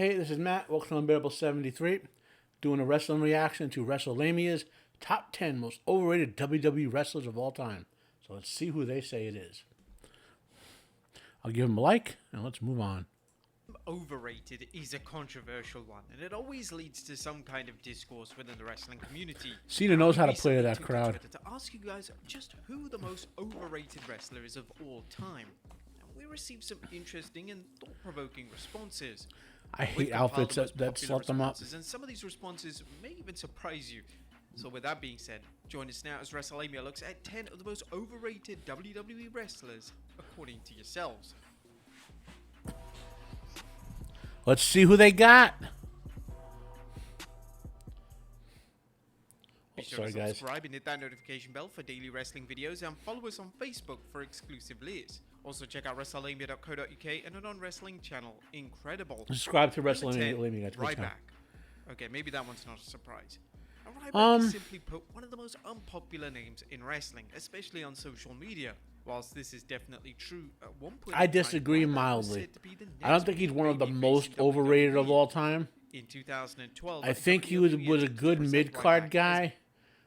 Hey, this is Matt. Welcome to Unbearable 73. Doing a wrestling reaction to Wrestlemania's top 10 most overrated WWE wrestlers of all time. So let's see who they say it is. I'll give them a like, and let's move on. Overrated is a controversial one, and it always leads to some kind of discourse within the wrestling community. Cena knows how to play to that crowd. To ask you guys just who the most overrated wrestler is of all time. And we received some interesting and thought-provoking responses. I hate outfits that slut them up. And some of these responses may even surprise you. So with that being said, join us now as Wrestlamia looks at 10 of the most overrated WWE wrestlers according to yourselves. Let's see who they got. Be sure to subscribe and hit that notification bell for daily wrestling videos, and follow us on Facebook for exclusive lists. Also check out Wrestlamia.co.uk and our non-wrestling channel, Incredible. Subscribe to Wrestlamia. Ryback. Okay, maybe that one's not a surprise. Ryback is simply put one of the most unpopular names in wrestling, especially on social media. Whilst this is definitely true, at one point I disagree mildly. I don't think he's one of the most overrated of all time. In 2012, I think he was a good mid-card guy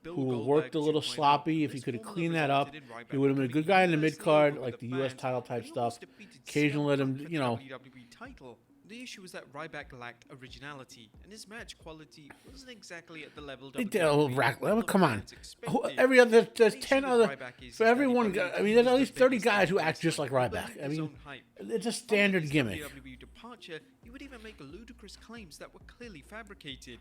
who worked a little sloppy. If he could have cleaned that up, he would have been a good guy in the mid-card, like the U.S. title type stuff. Occasionally let him, you know. The issue was that Ryback lacked originality, and his match quality wasn't exactly at the level. Come on, every other there's 10 other for everyone. I mean, there's at least 30 guys who act just like Ryback. I mean, it's a standard gimmick. WWE departure, he would even make ludicrous claims that were clearly fabricated.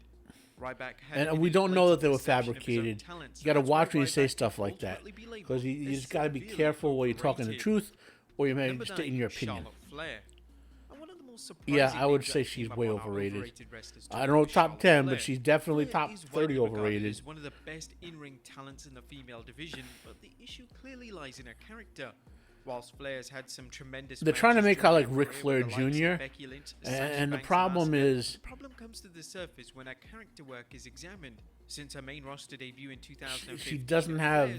Ryback and we don't know that they were fabricated. You got to watch when you say stuff like that, because you just got to be careful where you're talking the truth, or you may just in your opinion. Yeah, I would say she's way overrated. I don't know top 10, but she's definitely top 30 overrated. One of the best in-ring talents in the female division, but the issue clearly lies in her character. Whilst Flair's had some tremendous, they're trying to make her like Ric Flair Jr. And the problem is, the problem comes to the surface when her character work is examined. Since her main roster debut in 2015, she doesn't have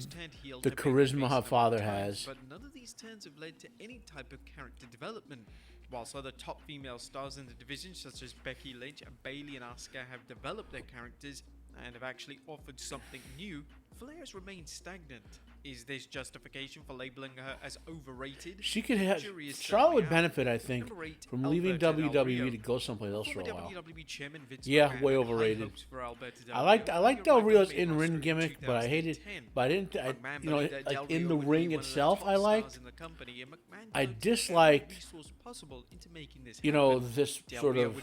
the charisma her father has. But none of these turns have led to any type of character development. Whilst other top female stars in the division, such as Becky Lynch and Bayley and Asuka, have developed their characters and have actually offered something new, Flair's remained stagnant. Is this justification for labeling her as overrated? She could have. Charlotte would benefit, I think, from leaving WWE to go someplace else for a while. Yeah, way overrated. I liked Del Rio's in-ring gimmick, but I hated. But I didn't. You know, like in the ring itself, I liked. I disliked. You know, this sort of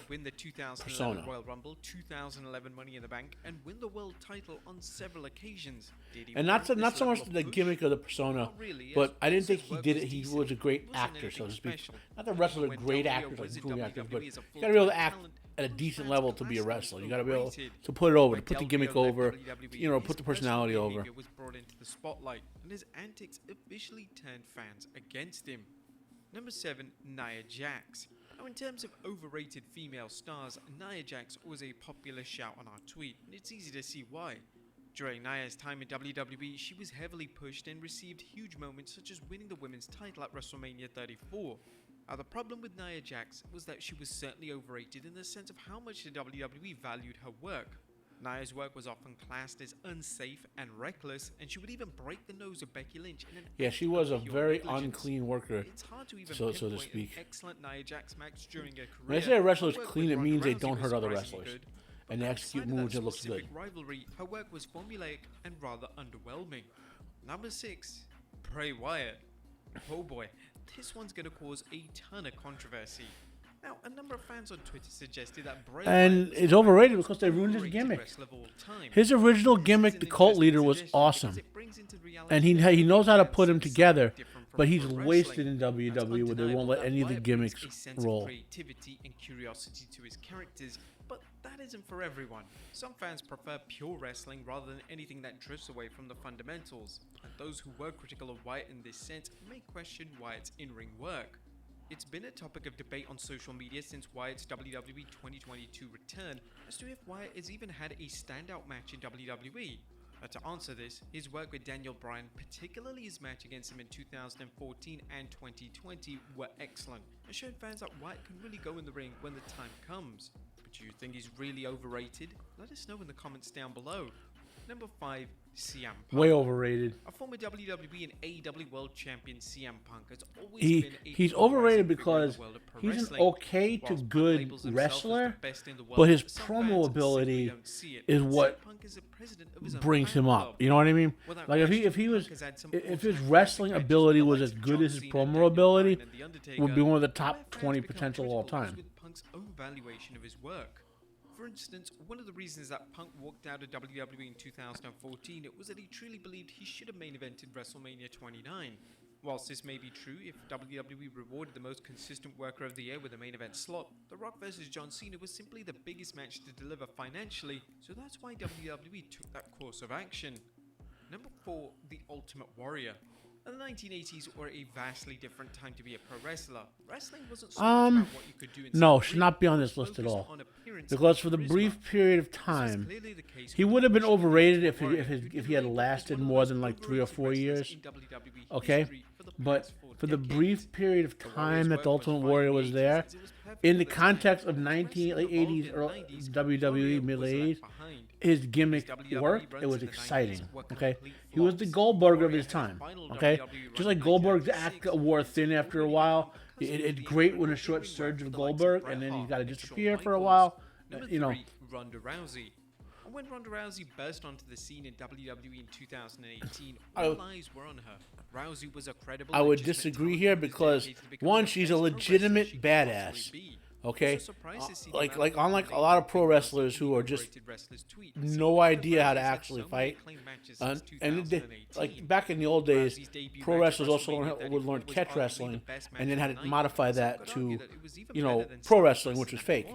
persona. Royal Rumble, 2011 Money in the Bank, and win the world title on several occasions. And not so much the gimmick of the persona, but I didn't think he did it. He was a great actor, so to speak. Not the wrestler, great actors like movie actors, but you got to be able to act at a decent level to be a wrestler. You got to be able to put it over, to put the gimmick over, you know, put the personality over. Was brought into the spotlight, and his antics officially turned fans against him. Number 7, Nia Jax. Now, in terms of overrated female stars, Nia Jax was a popular shout on our tweet, and it's easy to see why. During Nia's time in WWE, she was heavily pushed and received huge moments such as winning the women's title at WrestleMania 34. Now, the problem with Nia Jax was that she was certainly overrated in the sense of how much the WWE valued her work. Nia's work was often classed as unsafe and reckless, and she would even break the nose of Becky Lynch in an she was a very unclean worker, it's hard to even so to speak. An excellent Nia Jax match during her career. When I say a wrestler is clean, it means they don't hurt other wrestlers. And they execute moves that looks good. Rivalry, her work was formulaic and rather underwhelming. Number 6, Bray Wyatt. Oh boy, this one's going to cause a ton of controversy. Now, a number of fans on Twitter suggested that Bray Wyatt is overrated because they ruined his gimmick. His original gimmick, the cult leader, was awesome. And he knows how to put him together, but he's wasted in WWE where they won't let any of the gimmicks roll. Creativity and curiosity to his characters, but that isn't for everyone. Some fans prefer pure wrestling rather than anything that drifts away from the fundamentals, and those who were critical of Wyatt in this sense may question Wyatt's in-ring work. It's been a topic of debate on social media since Wyatt's WWE 2022 return as to if Wyatt has even had a standout match in WWE. To answer this, his work with Daniel Bryan, particularly his match against him in 2014 and 2020, were excellent and showed fans that Wyatt can really go in the ring when the time comes. But do you think he's really overrated? Let us know in the comments down below. Number 5, CM Punk. Way overrated. A former WWE and AEW World Champion, CM Punk has always been he's overrated because he's an okay to good wrestler, but his promo ability is what brings him up. You know what I mean? Like if his wrestling ability was as good as his promo ability, would be one of the top 20 potential of all time. Punk's own valuation of his work. For instance, one of the reasons that Punk walked out of WWE in 2014 was that he truly believed he should have main evented WrestleMania 29. Whilst this may be true, if WWE rewarded the most consistent worker of the year with a main event slot, The Rock vs. John Cena was simply the biggest match to deliver financially, so that's why WWE took that course of action. Number 4, The Ultimate Warrior. The 1980s were a vastly different time to be a pro wrestler. Wrestling wasn't so much about what you could do in no, should not be on this list at all. Because for the brief period of time, he would have been overrated if he had lasted more than like 3 or 4 years. Okay, but for the brief period of time that the Ultimate Warrior was there, in the context of 1980s WWE middle 80s, his gimmick worked. It was exciting. Okay, he was the Goldberg of his time. Okay, just like Goldberg's act wore thin after a while. It's great when a short surge of Goldberg, and then he's got to disappear for a while. You know. Ronda Rousey. When Ronda Rousey burst onto the scene in WWE in 2018, all eyes were on her. Rousey was a credible. I would disagree here because one, she's a legitimate badass. Okay, like unlike a lot of pro wrestlers who are just no idea how to actually fight, like back in the old days, pro wrestlers also would learn catch wrestling and then had to modify that to, pro wrestling, which was fake.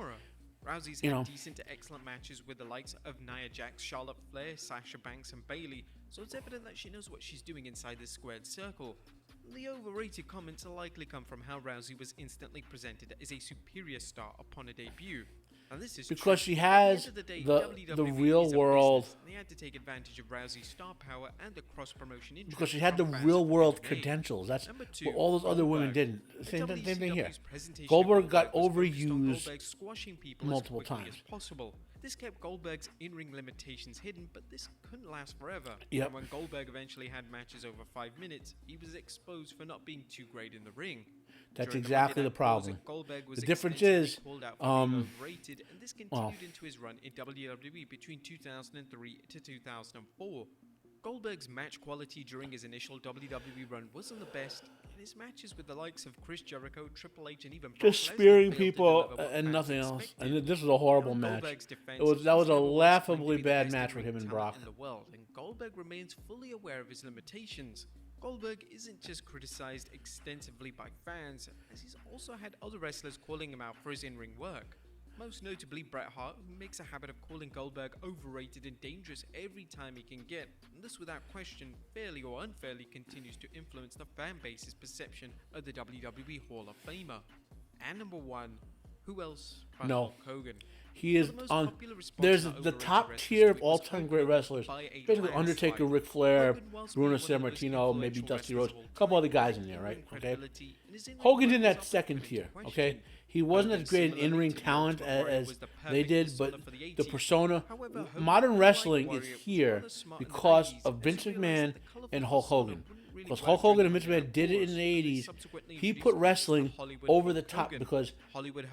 Rousey's had decent to excellent matches with the likes of Nia Jax, Charlotte Flair, Sasha Banks, and Bayley, so it's evident that she knows what she's doing inside this squared circle. The overrated comments likely come from how Rousey was instantly presented as a superior star upon a debut. And this is because she has the real world. They had to take advantage of Rousey's star power and the cross promotion. Because she had the real world credentials. That's what all those other women didn't. Same thing here. Goldberg got overused multiple times. This kept Goldberg's in-ring limitations hidden, but this couldn't last forever. Yep. And when Goldberg eventually had matches over 5 minutes, he was exposed for not being too great in the ring. That's exactly the problem. The difference is, overrated, and this continued into his run in WWE between 2003 to 2004. Goldberg's match quality during his initial WWE run wasn't the best, and his matches with the likes of Chris Jericho, Triple H, and even just spearing people and nothing else. And this was a horrible match. That was a laughably bad match for him and Brock. In the world, and Goldberg remains fully aware of his limitations. Goldberg isn't just criticized extensively by fans, as he's also had other wrestlers calling him out for his in-ring work. Most notably Bret Hart, who makes a habit of calling Goldberg overrated and dangerous every time he can get, and this without question, fairly or unfairly, continues to influence the fan base's perception of the WWE Hall of Famer. And number 1, who else but Hulk Hogan? He is on. There's the top tier of all-time great wrestlers. Basically, Undertaker, Ric Flair, Bruno Sammartino, maybe Dusty Rhodes, a couple other guys in there, right? Okay. Hogan's in that second tier. Okay. He wasn't as great an in-ring talent as they did, but the persona. Modern wrestling is here because of Vince McMahon and Hulk Hogan. Because Hulk Hogan and Vince McMahon did it in the 80s. He put wrestling over the top because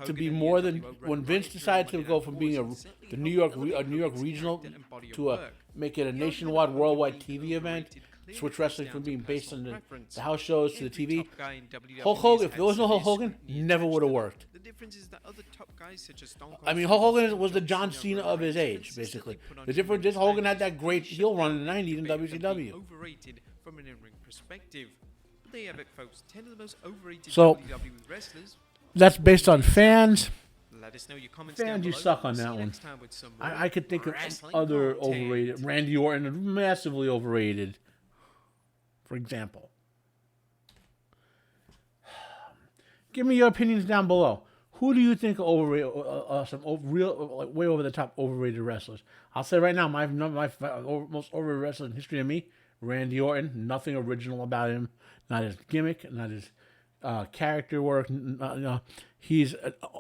to be more than when Vince decided to go from being a New York regional to make it a nationwide, worldwide TV event. Switch wrestling from being based on the house shows to the TV. Hulk Hogan, if there was no Hulk Hogan, never would have worked. I mean, Hulk Hogan was the John Cena of his age, basically. The difference is Hogan had that great heel run in the 90s in WCW. Overrated from an in-ring perspective. There you have it, folks. 10 of the most overrated WWE wrestlers. That's based on fans. Let us know your comments down below. You suck on that one. I could think of other overrated. Randy Orton, massively overrated. For example. Give me your opinions down below. Who do you think are overrated? Real, like, way over the top overrated wrestlers. I'll say right now, my most overrated wrestler in history of me, Randy Orton. Nothing original about him. Not his gimmick, not his character work. He's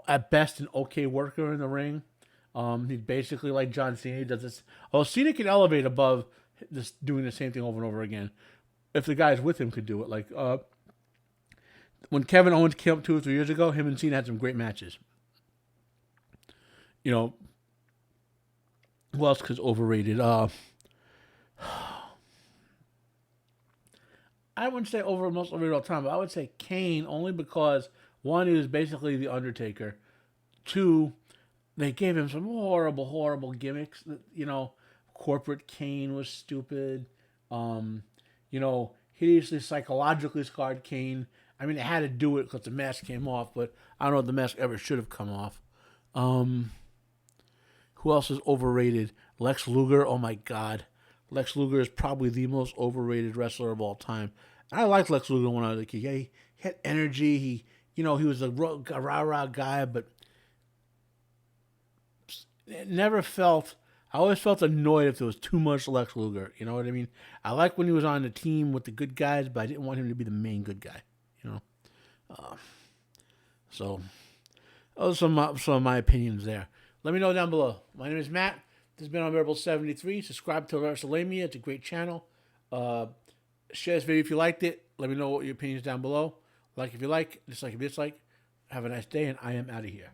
at best an okay worker in the ring. He's basically like John Cena. He does this. Oh, Cena can elevate above this, doing the same thing over and over again. If the guys with him could do it, like when Kevin Owens came up 2 or 3 years ago, him and Cena had some great matches. You know, who else is overrated? I wouldn't say most overrated all the time, but I would say Kane, only because one, he was basically the Undertaker. Two, they gave him some horrible, horrible gimmicks. You know, corporate Kane was stupid. You know, hideously psychologically scarred Kane. I mean, they had to do it because the mask came off, but I don't know if the mask ever should have come off. Who else is overrated? Lex Luger. Oh my God, Lex Luger is probably the most overrated wrestler of all time. I liked Lex Luger when I was a kid. Yeah, he had energy. He was a rah-rah guy, but never felt. I always felt annoyed if there was too much Lex Luger. You know what I mean? I like when he was on the team with the good guys, but I didn't want him to be the main good guy. You know, so those are some of my opinions there. Let me know down below. My name is Matt. This has been Unbearable 73. Subscribe to Wrestlamia. It's a great channel. Share this video if you liked it. Let me know what your opinions down below. Like if you like, dislike if you dislike. Have a nice day, and I am out of here.